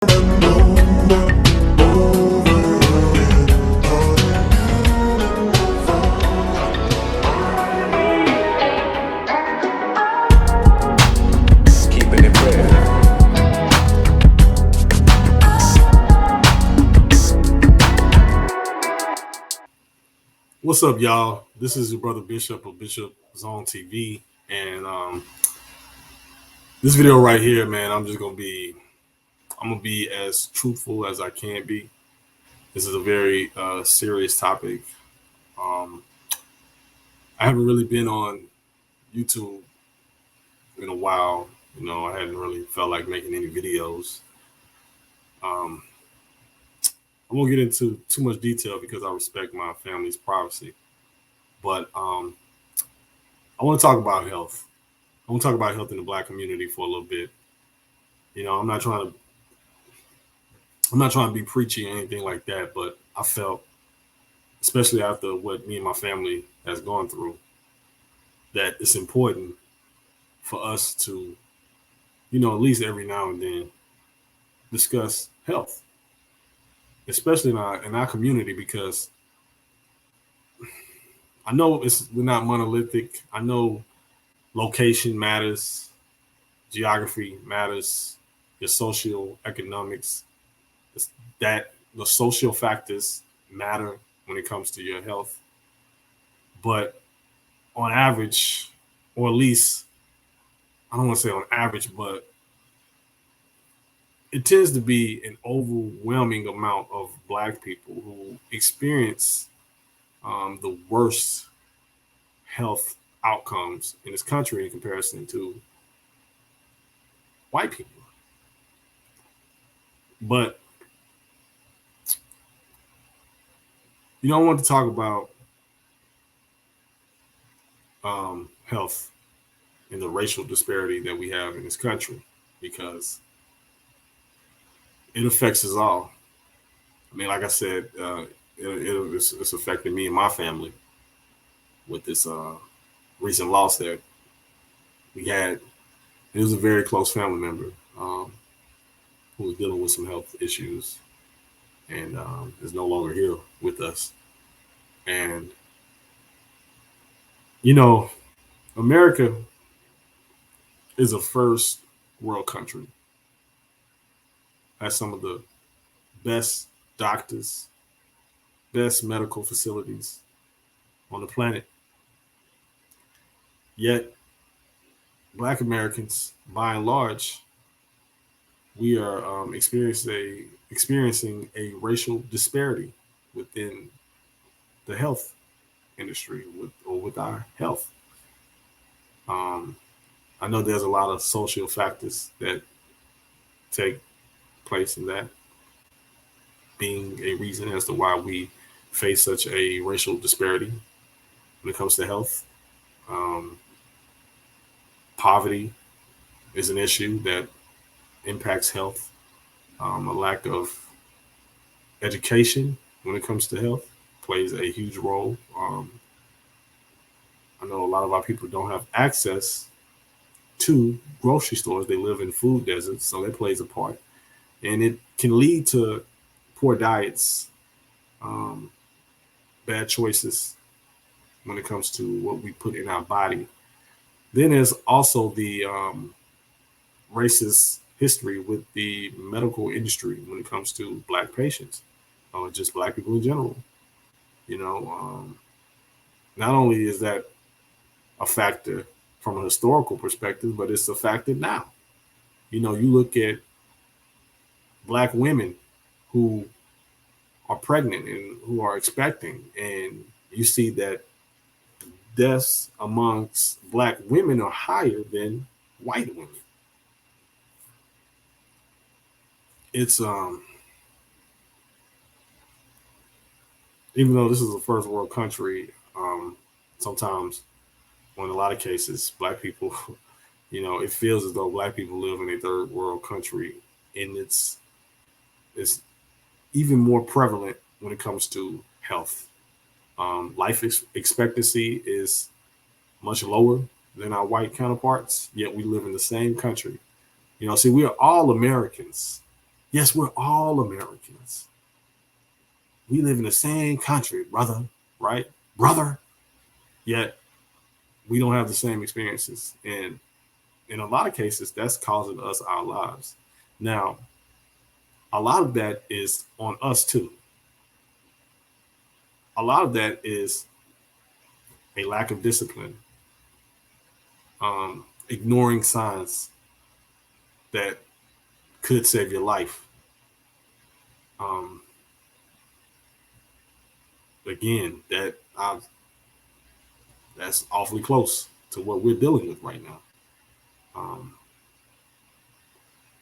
Keeping it real. What's up, y'all? This is your brother Bishop of Bishopzonetv, and this video right here, man, I'm gonna be as truthful as I can be. This is a very serious topic. Um, I haven't really been on YouTube in a while. I hadn't really felt like making any videos. Um, I won't get into too much detail because I respect my family's privacy, but I want to talk about health. I want to talk about health in the Black community for a little bit. I'm not trying to be preachy or anything like that, but I felt, especially after what me and my family has gone through, that it's important for us to, at least every now and then discuss health, especially in our community, because I know we're not monolithic. I know location matters, geography matters, your social economics, that the social factors matter when it comes to your health. But on average, or at least I don't want to say on average, but it tends to be an overwhelming amount of Black people who experience the worst health outcomes in this country in comparison to white people. But I want to talk about health and the racial disparity that we have in this country, because it affects us all. I mean, like I said, it's affected me and my family with this recent loss that we had. It was a very close family member who was dealing with some health issues and is no longer here with us. And, America is a first world country, has some of the best doctors, best medical facilities on the planet. Yet, Black Americans, by and large, we are experiencing a racial disparity within the health industry with our health. I know there's a lot of social factors that take place in that, being a reason as to why we face such a racial disparity when it comes to health. Um, Poverty is an issue that impacts health. A lack of education when it comes to health plays a huge role. I know a lot of our people don't have access to grocery stores. They live in food deserts, so that plays a part. And it can lead to poor diets, um, bad choices when it comes to what we put in our body. Then there's also the racist history with the medical industry when it comes to Black patients, or just Black people in general. You know, not only is that a factor from a historical perspective, but it's a factor now. You look at Black women who are pregnant and who are expecting, and you see that deaths amongst Black women are higher than white women. It's even though this is a first world country, sometimes, or in a lot of cases, Black people, it feels as though Black people live in a third world country, and it's even more prevalent when it comes to health. Life expectancy is much lower than our white counterparts, yet we live in the same country. See, we are all Americans, Yes, we're all Americans. We live in the same country, brother, right? Brother. Yet we don't have the same experiences. And in a lot of cases, that's causing us our lives. Now, a lot of that is on us too. A lot of that is a lack of discipline, ignoring signs that could save your life. Um, Again, that's awfully close to what we're dealing with right now. Um,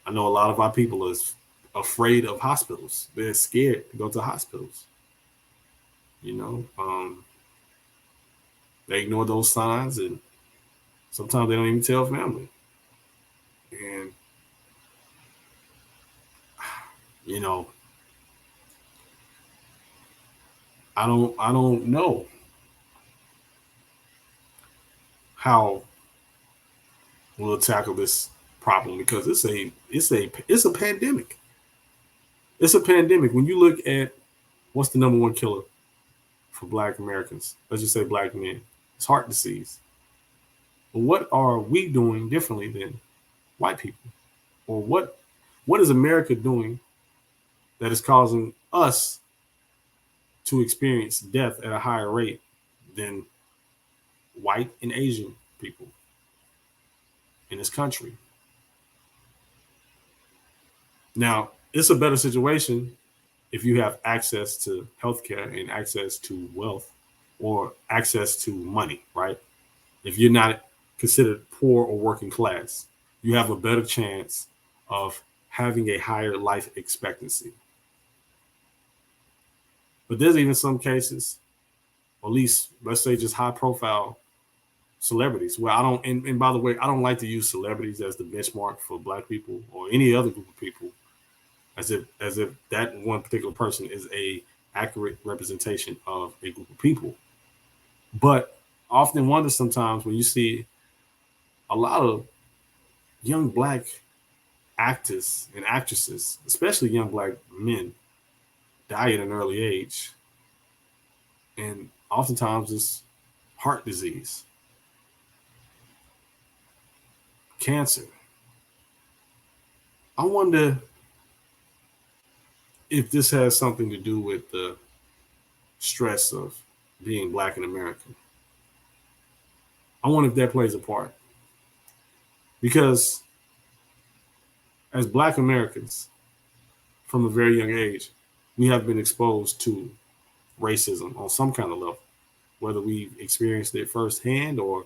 I know a lot of our people is afraid of hospitals. They're scared to go to hospitals. You know, they ignore those signs, and sometimes they don't even tell family. And you know, I don't know how we'll tackle this problem because it's a pandemic. It's a pandemic. When you look at what's the number one killer for Black Americans, let's just say Black men, it's heart disease. But what are we doing differently than white people? Or what is America doing that is causing us to experience death at a higher rate than white and Asian people in this country? Now, it's a better situation if you have access to healthcare and access to wealth or access to money, right? If you're not considered poor or working class, you have a better chance of having a higher life expectancy. But there's even some cases, or at least let's say just high profile celebrities, where I don't, and by the way, I don't like to use celebrities as the benchmark for Black people or any other group of people, as if that one particular person is a accurate representation of a group of people. But I often wonder sometimes when you see a lot of young Black actors and actresses, especially young Black men, die at an early age, and oftentimes it's heart disease, cancer. I wonder if this has something to do with the stress of being Black in America. I wonder if that plays a part because as Black Americans, from a very young age, we have been exposed to racism on some kind of level, whether we've experienced it firsthand or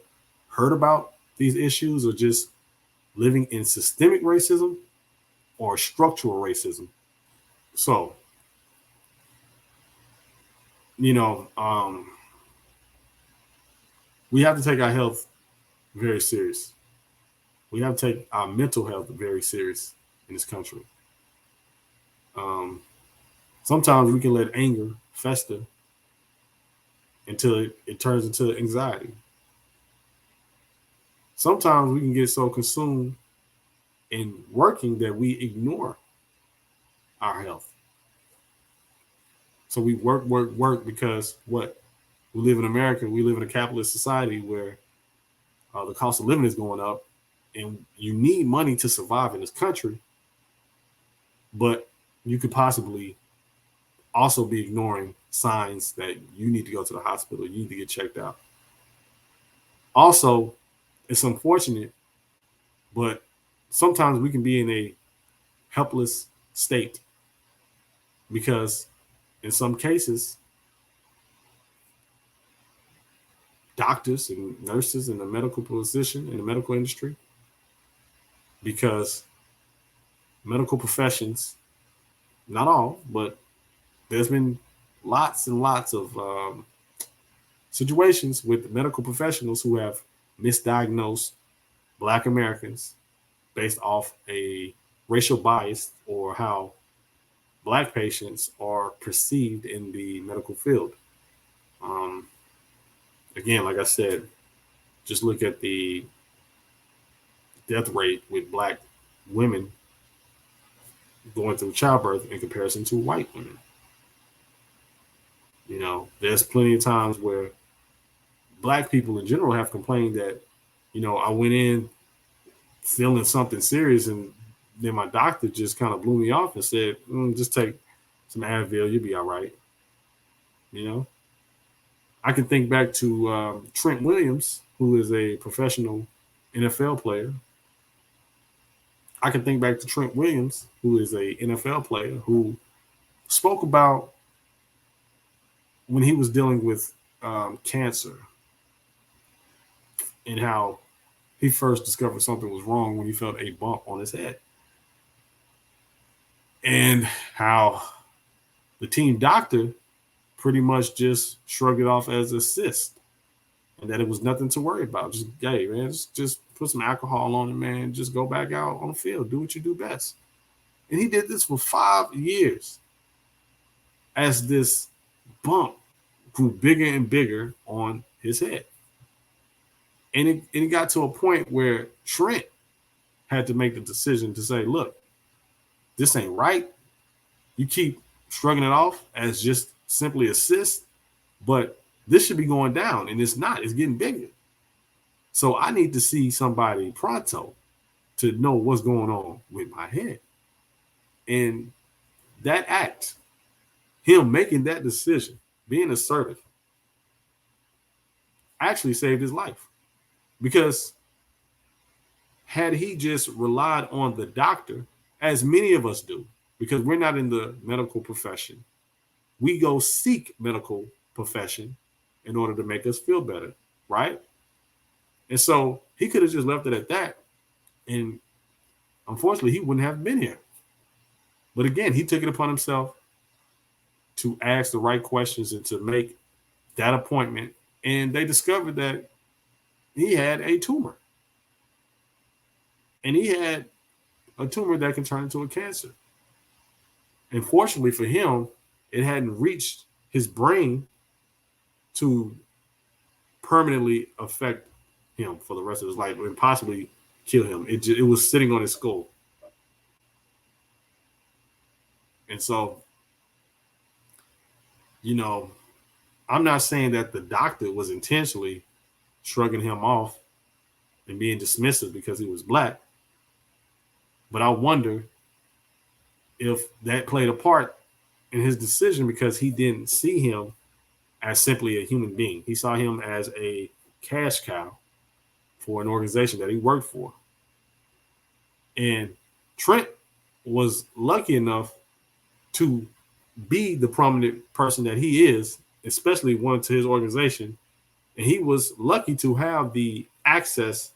heard about these issues or just living in systemic racism or structural racism. So, you know, we have to take our health very serious. We have to take our mental health very serious in this country. Um, Sometimes we can let anger fester until it turns into anxiety. Sometimes we can get so consumed in working that we ignore our health. So we work, work, work because what? We live in America, we live in a capitalist society where the cost of living is going up and you need money to survive in this country, but you could possibly also be ignoring signs that you need to go to the hospital, you need to get checked out. Also, it's unfortunate, but sometimes we can be in a helpless state because in some cases, doctors and nurses in the medical position in the medical industry, because medical professions, not all, but there's been lots and lots of situations with medical professionals who have misdiagnosed Black Americans based off a racial bias or how Black patients are perceived in the medical field. Um, Again, like I said, just look at the death rate with Black women going through childbirth in comparison to white women. There's plenty of times where black people in general have complained that, I went in feeling something serious, and then my doctor just kind of blew me off and said, just take some Advil, you'll be all right. You know, I can think back to Trent Williams, who is a professional NFL player. I can think back to Trent Williams, who is a NFL player, who spoke about when he was dealing with cancer and how he first discovered something was wrong when he felt a bump on his head. And how the team doctor pretty much just shrugged it off as a cyst and that it was nothing to worry about. Just, hey, man, just put some alcohol on it, man. Just go back out on the field. Do what you do best. And he did this for 5 years as this bump grew bigger and bigger on his head. And it got to a point where Trent had to make the decision to say, look, this ain't right. You keep shrugging it off as just simply a cyst, but this should be going down, and it's not. It's getting bigger. So I need to see somebody pronto to know what's going on with my head. And that act, him making that decision, being assertive, actually saved his life. Because had he just relied on the doctor, as many of us do, because we're not in the medical profession, we go seek medical profession in order to make us feel better, right? And so he could have just left it at that. And unfortunately, he wouldn't have been here. But again, he took it upon himself to ask the right questions and to make that appointment. And they discovered that he had a tumor. And he had a tumor that can turn into a cancer. And fortunately for him, it hadn't reached his brain to permanently affect him for the rest of his life and possibly kill him. It was sitting on his skull. And so, I'm not saying that the doctor was intentionally shrugging him off and being dismissive because he was black. But I wonder if that played a part in his decision because he didn't see him as simply a human being. He saw him as a cash cow for an organization that he worked for. And Trent was lucky enough to be the prominent person that he is, especially one to his organization. And he was lucky to have the access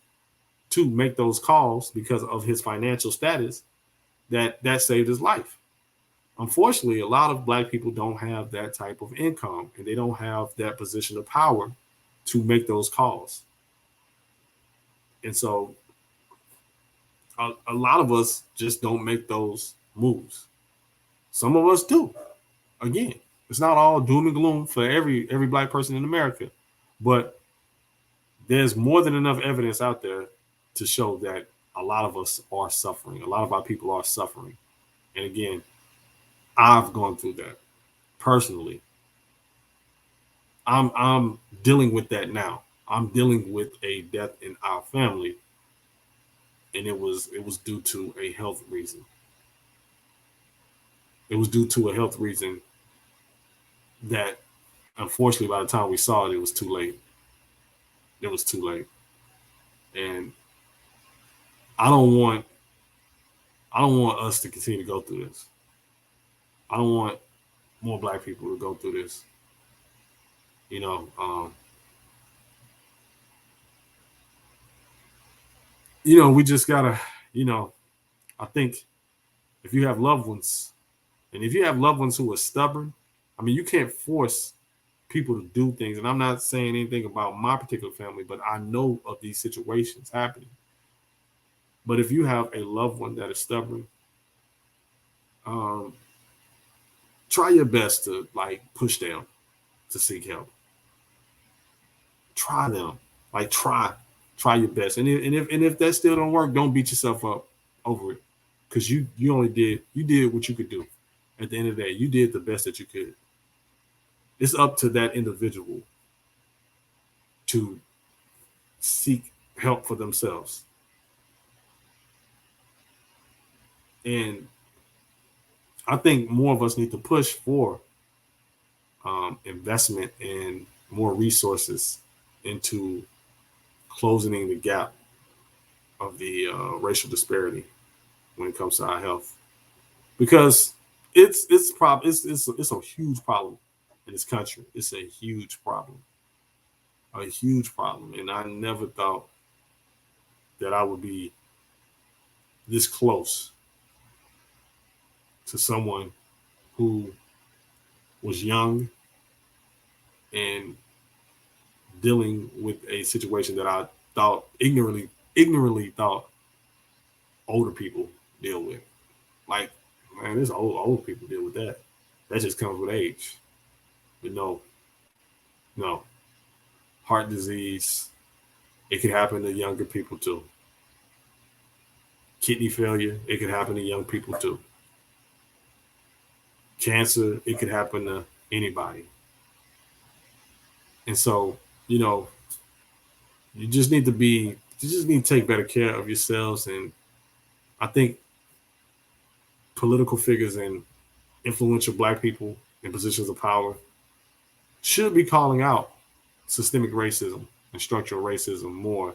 to make those calls because of his financial status that saved his life. Unfortunately, a lot of black people don't have that type of income and they don't have that position of power to make those calls. And so a lot of us just don't make those moves. Some of us do. Again, it's not all doom and gloom for every black person in America, but there's more than enough evidence out there to show that a lot of us are suffering. A lot of our people are suffering. And again, I've gone through that personally. I'm dealing with that now. I'm dealing with a death in our family, and it was due to a health reason. It was due to a health reason that, unfortunately, by the time we saw it, it was too late. It was too late, and I don't want us to continue to go through this. I don't want more black people to go through this. We just gotta, I think if you have loved ones, and if you have loved ones who are stubborn, I mean, you can't force people to do things. And I'm not saying anything about my particular family, but I know of these situations happening. But if you have a loved one that is stubborn, try your best to push them to seek help. Try them, try your best. And if that still don't work, don't beat yourself up over it. because you only did what you could do. At the end of the day, you did the best that you could. It's up to that individual to seek help for themselves. And I think more of us need to push for investment and more resources into closing the gap of the racial disparity when it comes to our health, because it's a huge problem in this country. It's a huge problem, and I never thought that I would be this close to someone who was young and dealing with a situation that I thought ignorantly thought older people deal with. Like, man, this old people deal with that. That just comes with age. But no, heart disease. It could happen to younger people too. Kidney failure. It could happen to young people too. Cancer. It could happen to anybody. And so, you know, you just need to take better care of yourselves. And I think political figures and influential black people in positions of power should be calling out systemic racism and structural racism more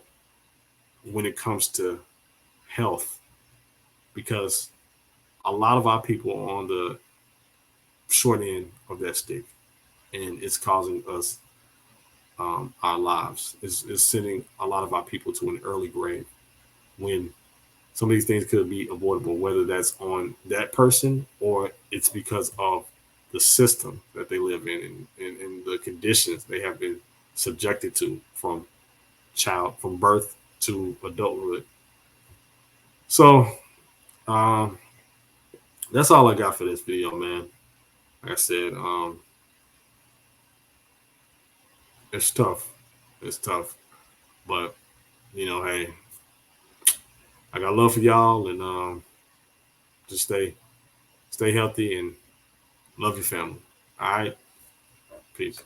when it comes to health, because a lot of our people are on the short end of that stick, and it's causing us our lives. It's sending a lot of our people to an early grave when some of these things could be avoidable, whether that's on that person or it's because of the system that they live in, and the conditions they have been subjected to from birth to adulthood. So um, that's all I got for this video, man. Like I said, it's tough. It's tough, but hey, I got love for y'all, and just stay healthy and love your family. All right, peace.